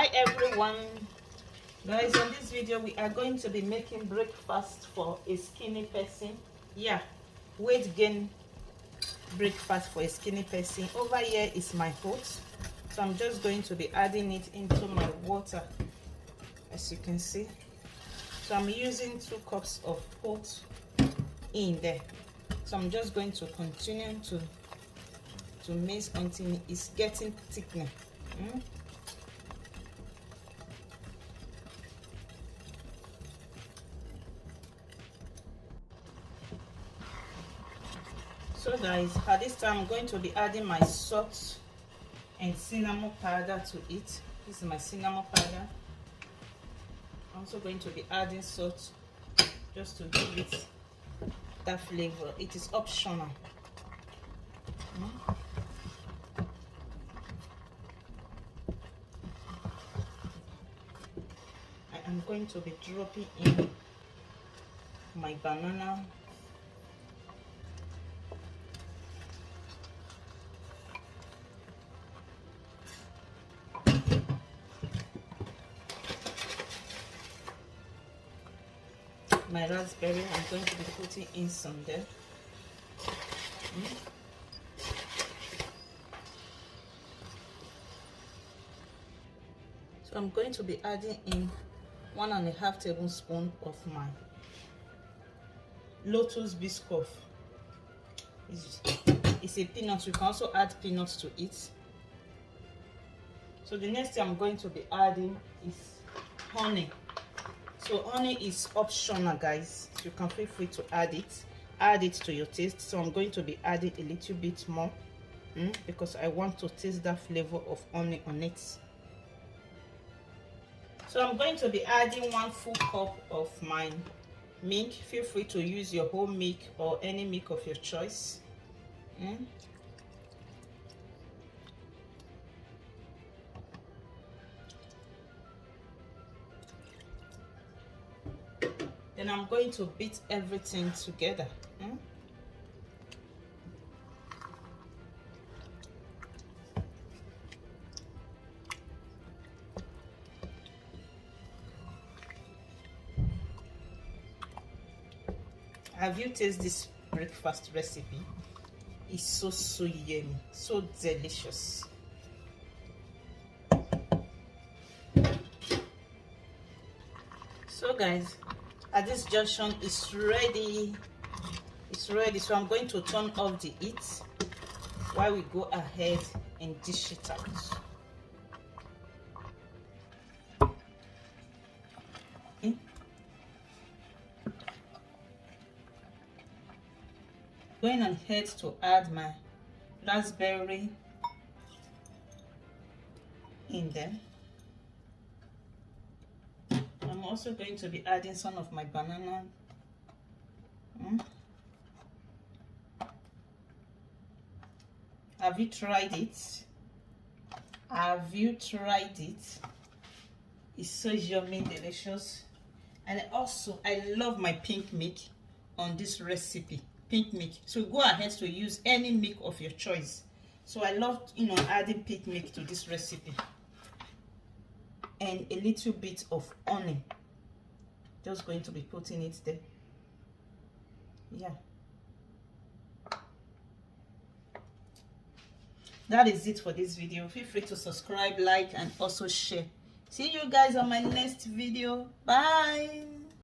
Hi everyone, guys. In this video we are going to be making breakfast for a skinny person. Yeah, weight gain breakfast for a skinny person. Over here is my oats, so I'm just going to be adding it into my water, as you can see. So I'm using 2 cups of oats in there, so I'm just going to continue to mix until it's getting thicker. So guys, at this time I'm going to be adding my salt and cinnamon powder to it. This is my cinnamon powder. I'm also going to be adding salt just to give it that flavor. It is optional. I'm going to be dropping in my banana. My raspberry, I'm going to be putting in some there. So I'm going to be adding in 1.5 tablespoons of my Lotus Biscoff. It's a peanut. You can also add peanuts to it. So the next thing I'm going to be adding is honey. So honey is optional, guys. You can feel free to add it to your taste. So I'm going to be adding a little bit more because I want to taste that flavor of honey on it. So I'm going to be adding 1 full cup of my milk. Feel free to use your whole milk or any milk of your choice. Then I'm going to beat everything together. Have you tasted this breakfast recipe? It's so yummy, so delicious. So guys, at this junction it's ready. So I'm going to turn off the heat while we go ahead and dish it out. Going ahead to add my raspberry in there. I'm also going to be adding some of my banana. Have you tried it? Have you tried it? It's so yummy, delicious. And also I love my pink milk on this recipe. Pink milk, so go ahead to use any milk of your choice. So I love adding pink milk to this recipe, and a little bit of honey. Just going to be putting it there. Yeah, that is it for this video. Feel free to subscribe, like, and also share. See you guys on my next video. Bye.